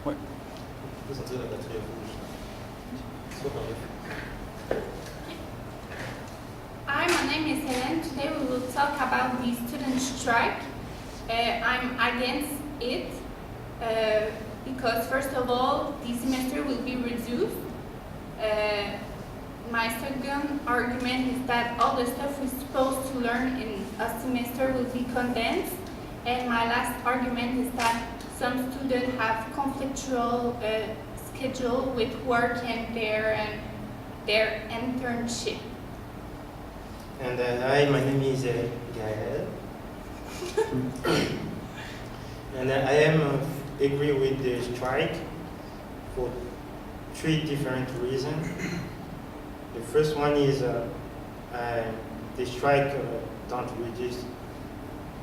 Ouais. Hi, my name is Helen. Today we will talk about the student strike. I'm against it because first of all, the semester will be reduced. My second argument is that all the stuff we're supposed to learn in a semester will be condensed. And my last argument is that some students have conflictual schedule with work and their internship. And hi, my name is Gael. And I am agree with the strike for three different reasons. The first one is the strike don't reduce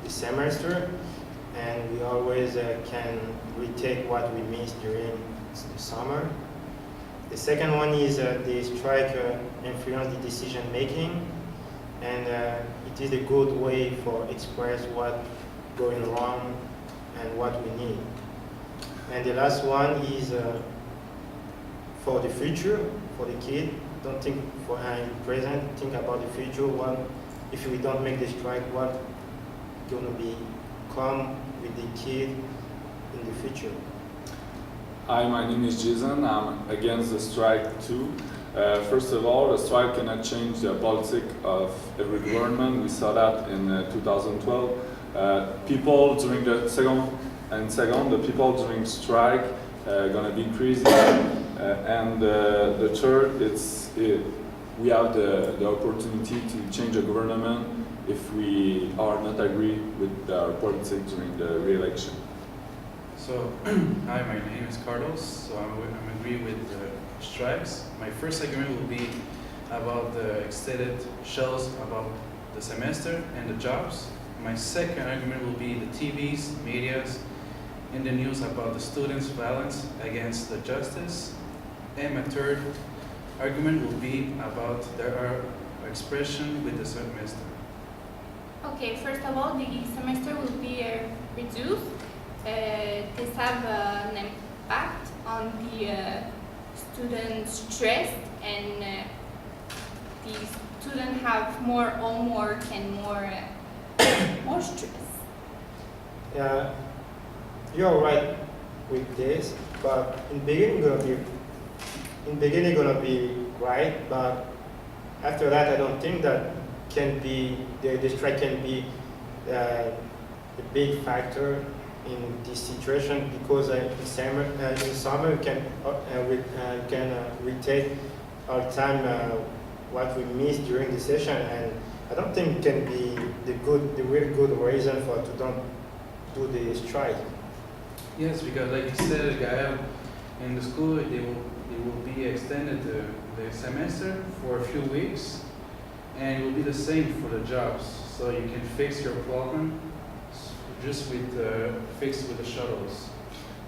the semester, and we always can retake what we missed during the summer. The second one is the strike influence the decision making, and it is a good way for express what going wrong and what we need. And the last one is for the future, for the kid. Don't think for the present, think about the future. What if we don't make the strike, what gonna be come with the kid in the future? Hi, my name is Jason. I'm against the strike too. First of all, the strike cannot change the politics of every government. We saw that in 2012. People during the second, the people during strike gonna be increasing. And the third, we have the opportunity to change the government if we are not agree with our politics during the re-election. So, hi, my name is Carlos. So I'm agree with the strikes. My first argument will be about the extended shells about the semester and the jobs. My second argument will be the TVs, medias, and the news about the students' violence against the justice. And my third argument will be about their expression with the semester. Okay, first of all, the semester will be reduced. This have an impact on the student stress, and the student have more homework and more stress. Yeah, you're right with this, but in beginning gonna be right, but after that I don't think that can be the strike can be a big factor in this situation, because in summer we can retake our time what we missed during the session, and I don't think it can be the really good reason for to don't do the strike. Yes, because like you said, Gael, in the school they will be extended the semester for a few weeks, and it will be the same for the jobs. So you can fix your problem just with fixed with the shuttles.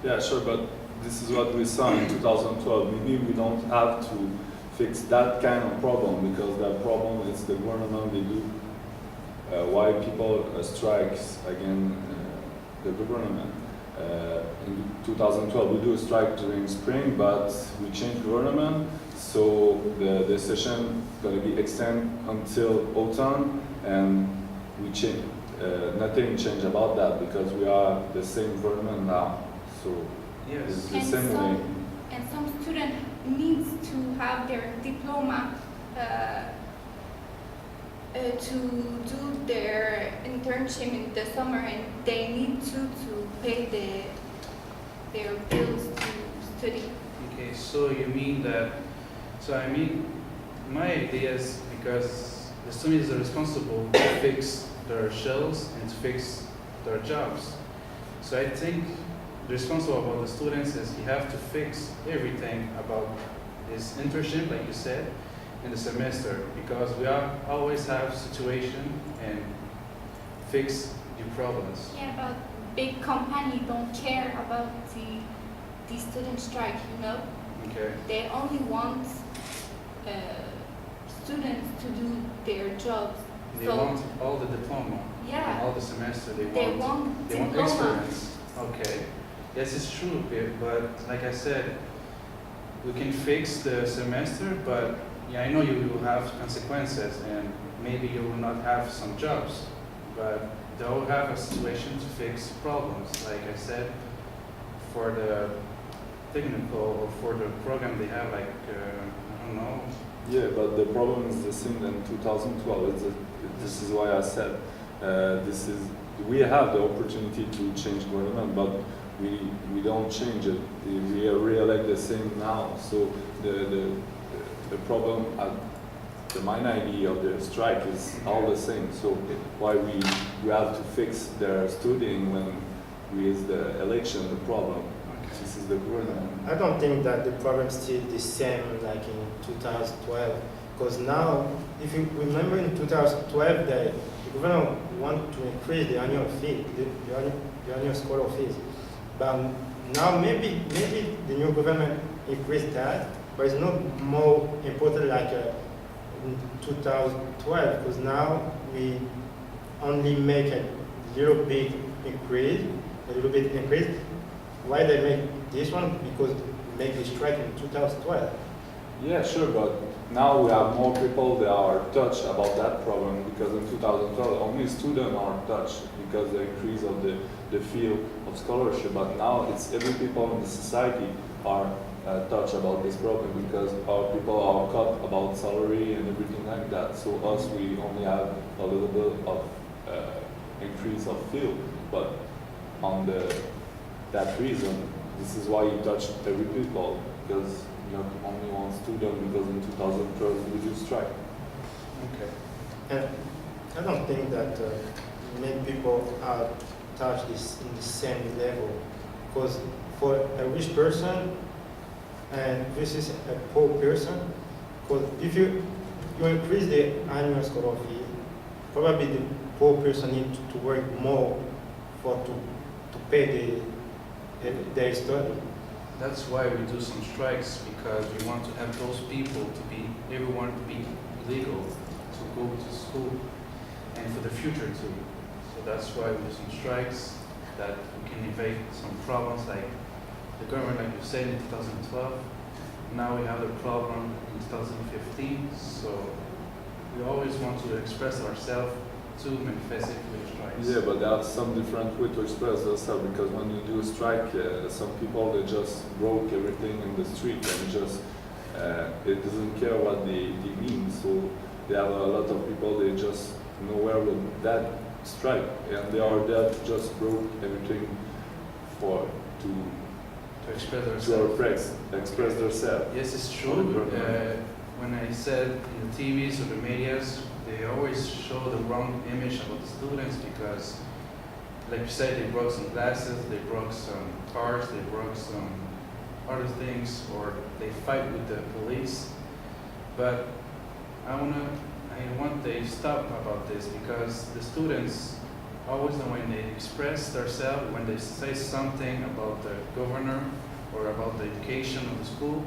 Yeah, sure, but this is what we saw in 2012. Maybe we don't have to fix that kind of problem, because that problem is the government they do. Why people strikes against the government. In 2012 we do a strike during spring, but we change government, so the session going to be extended until autumn, and we change. Nothing changed about that, because we are the same government now. So Yes. it's the And same way. And some student needs to have their diploma to do their internship in the summer, and they need to pay their bills to study. Okay, so you mean that? So I mean, my idea is because the students are responsible to fix their shells and to fix their jobs. So I think the responsible about the students is he have to fix everything about his internship, like you said, in the semester, because we always have situation and fix the problems. Yeah, but big company don't care about the student strike, you know? Okay. They only want students to do their jobs. They So- want all the diploma. Yeah. All the semester. They They want want they want diploma. experience. Okay. Yes, it's true, but like I said, we can fix the semester, but yeah, I know you will have consequences and maybe you will not have some jobs, but they'll have a situation to fix problems. Like I said, for the technical or for the program they have, like, I don't know. Yeah, but the problem is the same in 2012. This is why I said we have the opportunity to change government, but we don't change it. We re-elect the same now. So the problem at the main idea of the strike is all the same. So why we have to fix their studying when we is the election the problem. This is the government. I don't think that the problem is still the same like in 2012, because now, if you remember in 2012, the government wanted to increase the annual fee, the annual scholar fees. But now maybe the new government increased that, but it's not more important like in 2012, because now we only make a little bit increase. Why they make this one? Because we make the strike in 2012. Yeah, sure, but now we have more people that are touched about that problem because in 2012 only students are touched because the increase of the field of scholarship. But now it's every people in the society are touched about this problem because our people are cut about salary and everything like that. So us, we only have a little bit of increase of field, but on that reason, this is why you touch every people, because you have only one student, because in 2012 we do strike. Okay. And I don't think that many people are touched this in the same level, because for a rich person and this is a poor person, because if you increase the annual scholar fee, probably the poor person needs to work more to pay their study. That's why we do some strikes, because we want to have those people everyone to be legal to go to school and for the future too. So that's why we do some strikes, that we can evade some problems like the government, like you said, in 2012. Now we have the problem in 2015, so we always want to express ourselves to manifest it with strikes. Yeah, but there are some different way to express themselves because when you do a strike, some people they just broke everything in the street and just it doesn't care what they mean. So they have a lot of people they just nowhere with that strike and they are there to just broke everything to express themselves. Yes, it's true. When I said in the TVs or the medias, they always show the wrong image about the students because, like you said, they broke some glasses, they broke some cars, they broke some other things, or they fight with the police. But I want they stop about this because the students always know when they express themselves, when they say something about the governor or about the education of the school,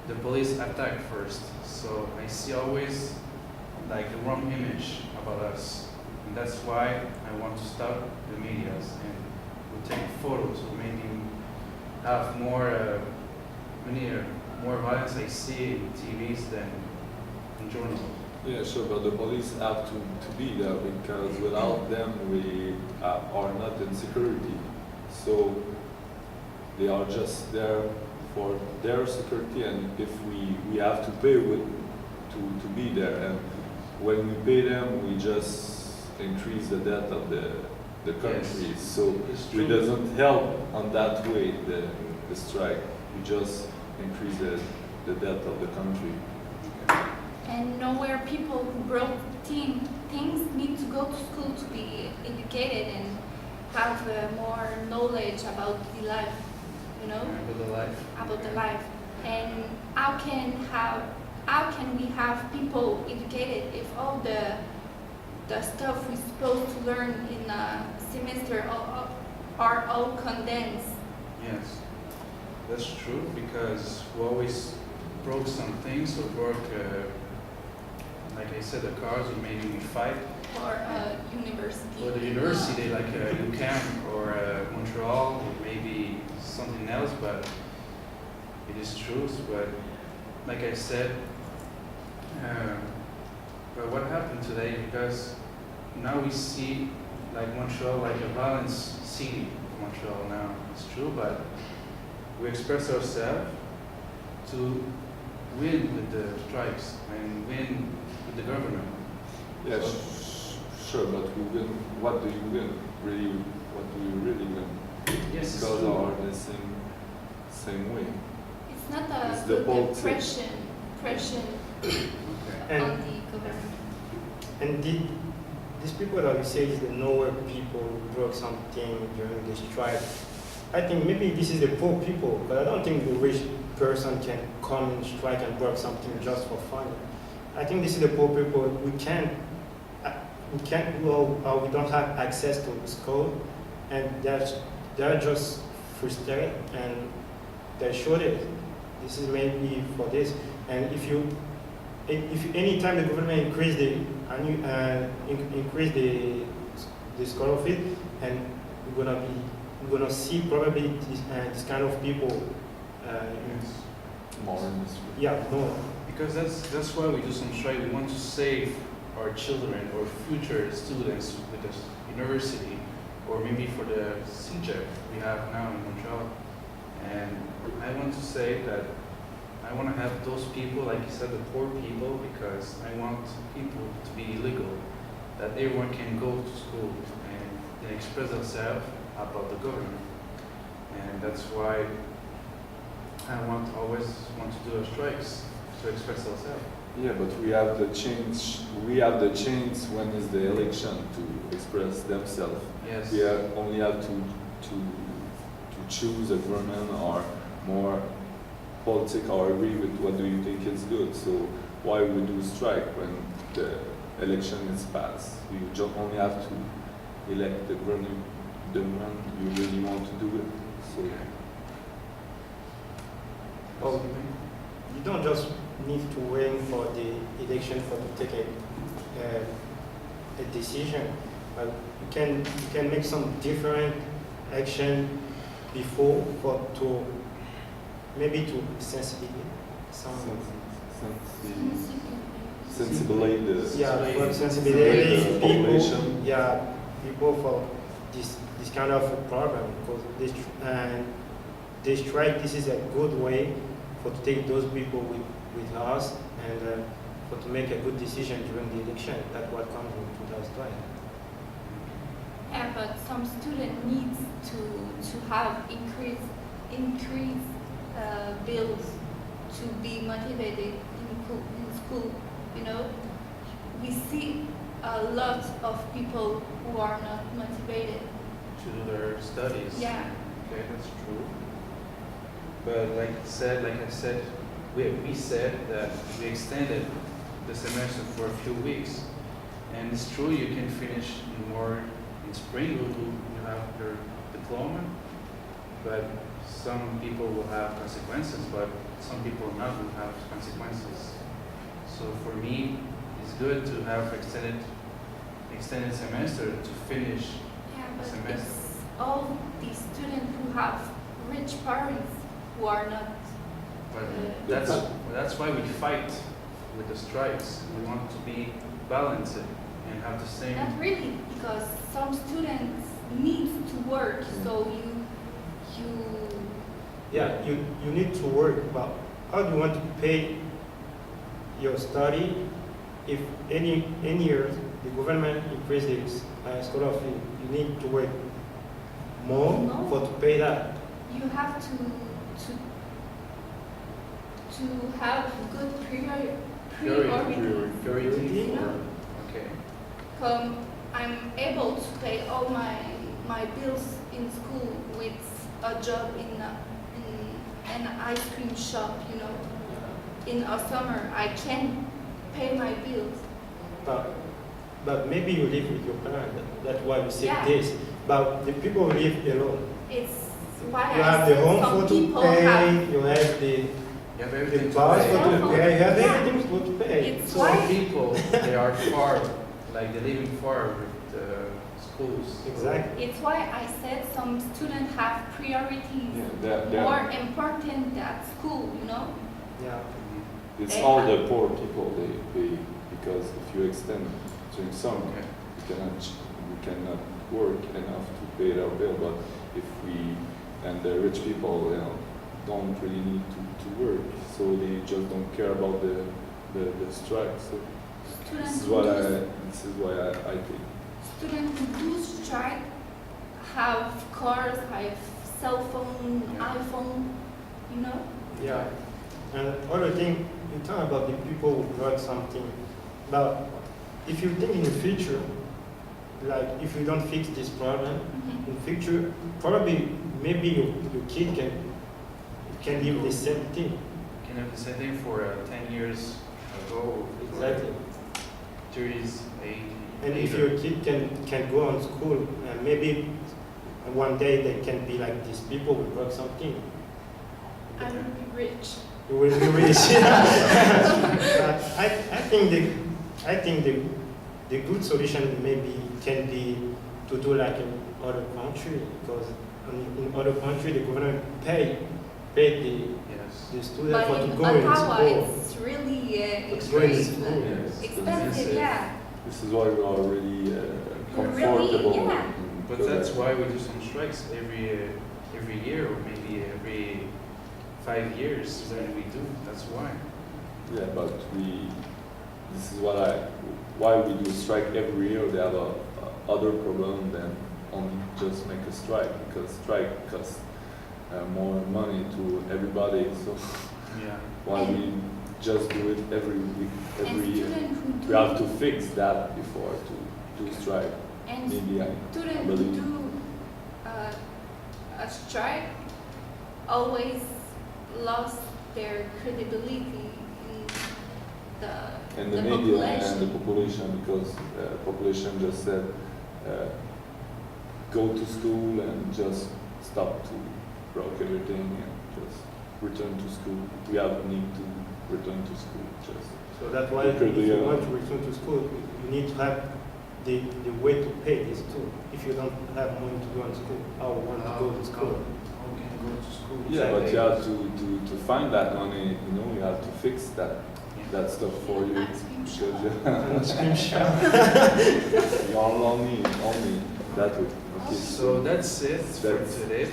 the police attack first. So I see always like the wrong image about us. And that's why I want to stop the medias and we take photos or maybe have more violence I see in TVs than in journals. Yeah, sure, but the police have to be there because without them we are not in security. So they are just there for their security, and if we have to pay to be there, and when we pay them, we just increase the debt of the country. Yes. So it doesn't help on that way the strike. We just increase the debt of the country. And nowhere people who broke things need to go to school to be educated and have more knowledge about the life, you know, About the life. about the life. And how can we have people educated if all the stuff we're supposed to learn in a semester are all condensed? Yes, that's true because we always broke some things or broke like I said, the cars or maybe we fight. or university. Or the university, like UQAM or Montreal, or maybe something else, but it is true. But like I said, but what happened today? Because now we see like Montreal like a balanced city. Montreal now, it's true, but we express ourselves to win with the strikes and win with the government. Yeah, sure, but we win. What do you win? Really, what do you really win? Yes, it's Because true. are the same way. It's not It's a the good politics. pressure Okay. on And the government. And these people that we say is the nowhere people broke something during the strike. I think maybe this is the poor people, but I don't think the rich person can come and strike and break something just for fun. I think this is the poor people. We don't have access to school, and they're just frustrated and they showed it. This is maybe for this. And if any time the government increase the school fee, and we're gonna see probably this kind of people. More in this way. Yeah, no. Because that's why we do some strike. We want to save our children or future students with the university, or maybe for the CJEC we have now in Montreal. And I want to say that I want to have those people, like you said, the poor people, because I want people to be legal, that everyone can go to school and express themselves about the government. And that's why I always want to do strikes to express ourselves. Yeah, but we have the change. We have the chance when is the election to express themselves. Yes. We only have to choose a government or more politics or agree with what do you think is good. So why we do strike when the election is passed? You just only have to elect the government you really want to do it. So Well, you don't just need to wait for the election to take a decision. You can make some different action before to maybe to sensibilize the for sensibility the people, population. people for this kind of problem, because they strike. This is a good way for to take those people with us and for to make a good decision during the election. That's what comes in 2012. Yeah, but some student needs to have increased bills to be motivated in school. You know, we see a lot of people who are not motivated. To do their studies. Yeah. Okay, that's true. But like I said, we said that we extended the semester for a few weeks, and it's true you can finish more in spring. You have your diploma, but some people will have consequences, but some people not will have consequences. So for me, it's good to have extended semester to finish. Yeah, but Semester. it's all these students who have rich parents who are not. But that's why we fight with the strikes. We want to be balanced and have the same. Not really, because some students need to work, so you Yeah, you need to work, but how do you want to pay your study if any year the government increases school fee? You need to work more No. for to pay that. you have to have good priority. Priority You for, know? okay. I'm able to pay all my bills in school with a job in an ice cream shop, you know. In a summer, I can pay my bills. But maybe you live with your parents. That's why we say Yeah. this. But the people live alone. It's why You I have the said home some food to people have. pay. You have the You have The everything to bus pay. for to pay, you have everything for to pay. It's So why, people, they are far, like they're living far with the schools. Exactly. it's why I said some students have priorities Yeah, more important than school, you know? Yeah. it's all the poor people they pay, because if you extend during summer, Okay. we cannot work enough to pay their bill, but if we, and the rich people, don't really need to work, so they just don't care about the strike, so Students this is who what do, this is why I think. students who do strike have cars, have cell phone, Yeah. iPhone, you know? Yeah. And other thing, you talk about the people who brought something. But if you think in the future, like if you don't fix this problem, Mhm. in future, probably maybe your kid can live the same thing. Can have the same thing for 10 years ago. Exactly. 30s, 80s. And if your kid can go on school, maybe one day they can be like these people who brought something. I will be rich. You will be rich. But I think the good solution maybe can be to do like in other country, because in other country the government pay Yes. the student But for in to go in Ottawa, school. it's really It's going to expensive. school. Yes. Expensive, yeah. This is why we are really Really, comfortable. yeah. But that's why we do some strikes every year, or maybe every 5 years that we do. That's why. Yeah, but this is why we do strike every year. They have a other problem than only just make a strike, because strike costs more money to everybody. So Yeah. why we just do it every week, And every year? students who do, We have to fix that before to do strike. and Maybe students who believe. do a strike always lost their credibility in the, and the media population. and the population, because population just said go to school and just stop to broke everything and just return to school. We have need to return to school. Just So that's why if Because you the, want to return to school, you need to have the way to pay this too. If you don't have money to go to school, how want to go to school? How can you go to school? yeah, but you have to find that money. You have to fix that stuff for you, Ice cream because shop. Ice cream shop. you are only that way. Okay, So that's it for That's- today,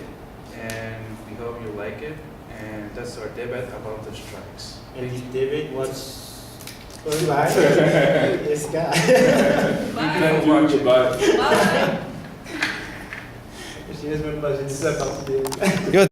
and we hope you like it. And that's our debate about the strikes. And this David was online. This guy. Bye. Thank you. Goodbye. Bye. Je sais même pas, j'ai dit ça par